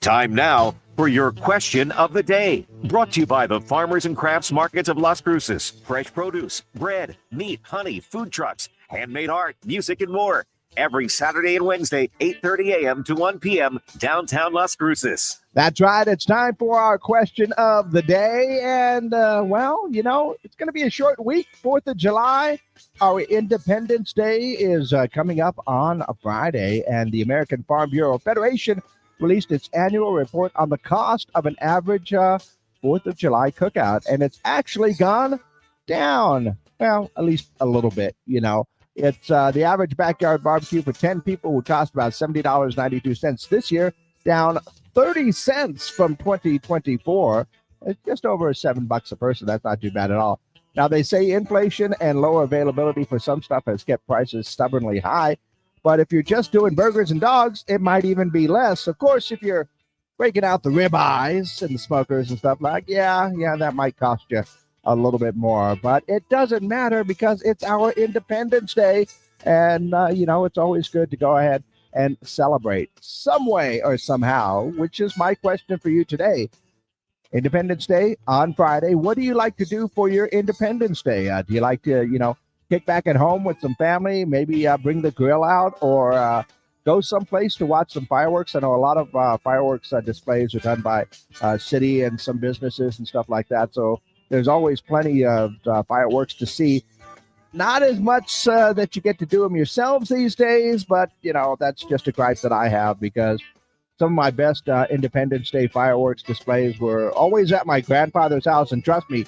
Time now for your question of the day. Brought to you by the Farmers and Crafts Markets of Las Cruces. Fresh produce, bread, meat, honey, food trucks, handmade art, music, and more. Every Saturday and Wednesday, 8:30 a.m. to 1 p.m., downtown Las Cruces. That's right. It's time for our question of the day. And, it's going to be a short week, 4th of July. Our Independence Day is coming up on a Friday, and the American Farm Bureau Federation released its annual report on the cost of an average 4th of July cookout, and it's actually gone down. Well, at least a little bit, It's the average backyard barbecue for 10 people would cost about $70.92 this year, down 30 cents from 2024. It's just over $7 a person. That's not too bad at all. Now, they say inflation and lower availability for some stuff has kept prices stubbornly high. But if you're just doing burgers and dogs, it might even be less. Of course, if you're breaking out the ribeyes and the smokers and stuff that might cost you a little bit more. But it doesn't matter because it's our Independence Day. And, it's always good to go ahead and celebrate some way or somehow, which is my question for you today. Independence Day on Friday. What do you like to do for your Independence Day? Do you like to, kick back at home with some family, maybe bring the grill out or go someplace to watch some fireworks? I know a lot of fireworks displays are done by city and some businesses and stuff like that. So there's always plenty of fireworks to see. Not as much that you get to do them yourselves these days, but, that's just a gripe that I have because some of my best Independence Day fireworks displays were always at my grandfather's house. And trust me,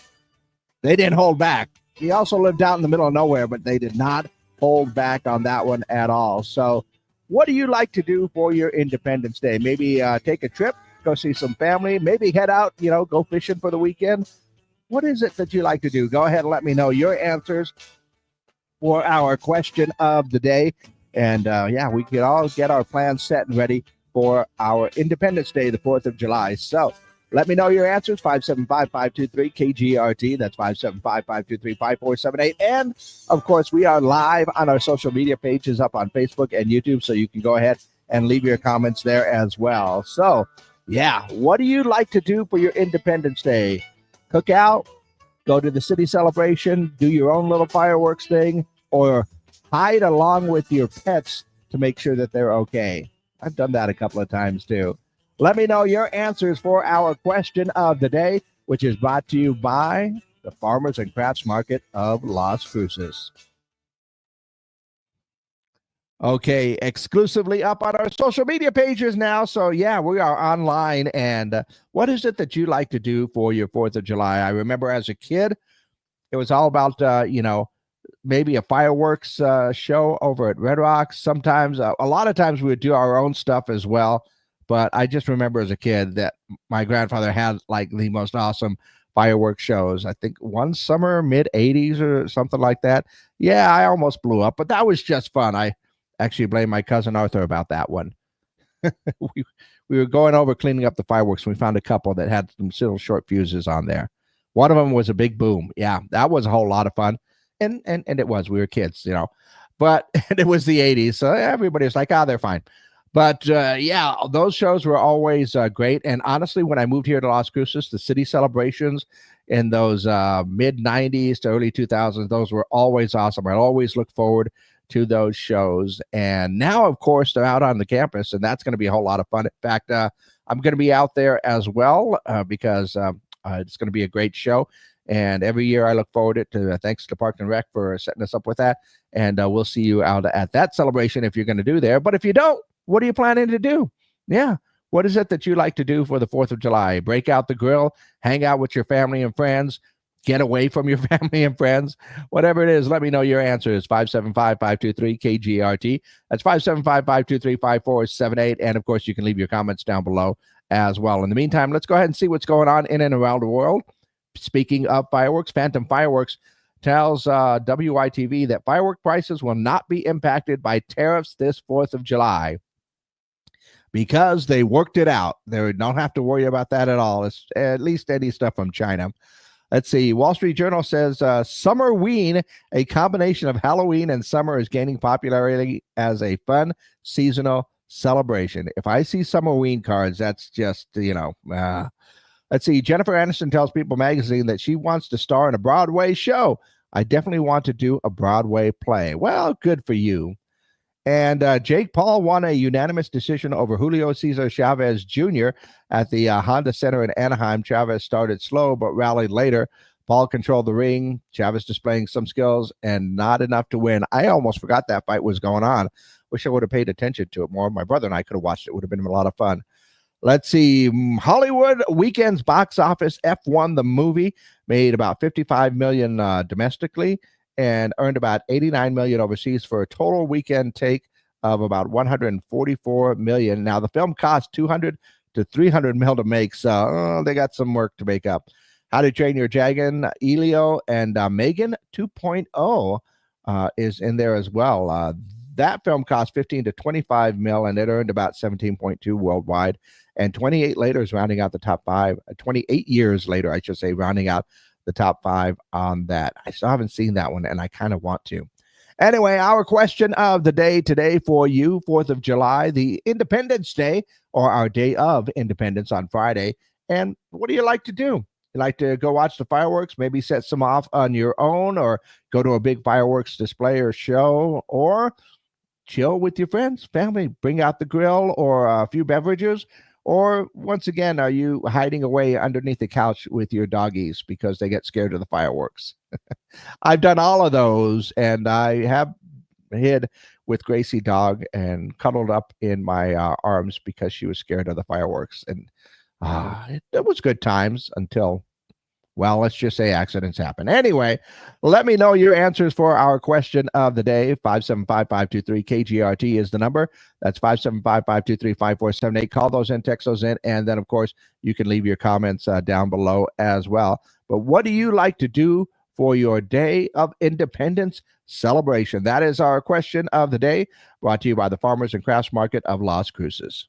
they didn't hold back. He also lived out in the middle of nowhere, but they did not hold back on that one at all. So what do you like to do for your Independence Day? Maybe take a trip, go see some family, maybe head out, go fishing for the weekend. What is it that you like to do? Go ahead and let me know your answers for our question of the day. And we could all get our plans set and ready for our Independence Day, the 4th of July. So let me know your answers, 575-523-KGRT. That's 575-523-5478. And, of course, we are live on our social media pages up on Facebook and YouTube, so you can go ahead and leave your comments there as well. So, what do you like to do for your Independence Day? Cook out, go to the city celebration, do your own little fireworks thing, or hide along with your pets to make sure that they're okay. I've done that a couple of times, too. Let me know your answers for our question of the day, which is brought to you by the Farmers and Crafts Market of Las Cruces. Okay, exclusively up on our social media pages now. So, we are online. And what is it that you like to do for your 4th of July? I remember as a kid, it was all about, maybe a fireworks show over at Red Rocks. Sometimes, a lot of times we would do our own stuff as well. But I just remember as a kid that my grandfather had like the most awesome fireworks shows. I think one summer, mid-'80s or something like that. Yeah, I almost blew up, but that was just fun. I actually blame my cousin Arthur about that one. we were going over cleaning up the fireworks, and we found a couple that had some little short fuses on there. One of them was a big boom. Yeah, that was a whole lot of fun. And it was. We were kids, But it was the 80s, so everybody was like, they're fine. But, those shows were always great. And honestly, when I moved here to Las Cruces, the city celebrations in those mid-'90s to early 2000s, those were always awesome. I always look forward to those shows. And now, of course, they're out on the campus, and that's going to be a whole lot of fun. In fact, I'm going to be out there as well because it's going to be a great show. And every year I look forward to thanks to Park and Rec for setting us up with that. And we'll see you out at that celebration if you're going to do there. But if you don't, what are you planning to do? What is it that you like to do for the 4th of July? Break out the grill, hang out with your family and friends, get away from your family and friends, whatever it is. Let me know your answers. 575-523-KGRT. That's 575-523-5478. And of course, you can leave your comments down below as well. In the meantime, let's go ahead and see what's going on in and around the world. Speaking of fireworks, Phantom Fireworks tells WITV that firework prices will not be impacted by tariffs this 4th of July. Because they worked it out. They don't have to worry about that at all. It's at least any stuff from China. Let's see. Wall Street Journal says Summerween, a combination of Halloween and summer, is gaining popularity as a fun seasonal celebration. If I see some Halloween cards, that's just, let's see. Jennifer Aniston tells People magazine that she wants to star in a Broadway show. I definitely want to do a Broadway play. Well, good for you. And Jake Paul won a unanimous decision over Julio Cesar Chavez Jr. at the Honda Center in Anaheim. Chavez started slow but rallied later. Paul controlled the ring. Chavez displaying some skills and not enough to win. I almost forgot that fight was going on. Wish I would have paid attention to it more. My brother and I could have watched it. It would have been a lot of fun. Let's see. Hollywood weekend's box office. F1 the movie made about $55 million domestically and earned about $89 million overseas for a total weekend take of about $144 million. Now, the film cost $200 to $300 million to make, so they got some work to make up. How to Train Your Dragon, Elio, and Megan 2.0 is in there as well. That film cost $15 to $25 million, and it earned about 17.2 worldwide. And 28 later is rounding out the top five. 28 years later, I should say, rounding out the top five on that. I still haven't seen that one, and I kind of want to. Anyway, our question of the day today for you, 4th of July, the Independence Day, or our Day of Independence on Friday. And what do you like to do? You like to go watch the fireworks, maybe set some off on your own, or go to a big fireworks display or show, or chill with your friends, family, bring out the grill or a few beverages. Or once again, are you hiding away underneath the couch with your doggies because they get scared of the fireworks? I've done all of those, and I have hid with Gracie dog and cuddled up in my arms because she was scared of the fireworks. And it was good times until, well, let's just say accidents happen. Anyway, let me know your answers for our question of the day. 575-523 KGRT is the number. That's 575-523-5478. Call those in, text those in, and then, of course, you can leave your comments down below as well. But what do you like to do for your Day of Independence celebration? That is our question of the day, brought to you by the Farmers and Crafts Market of Las Cruces.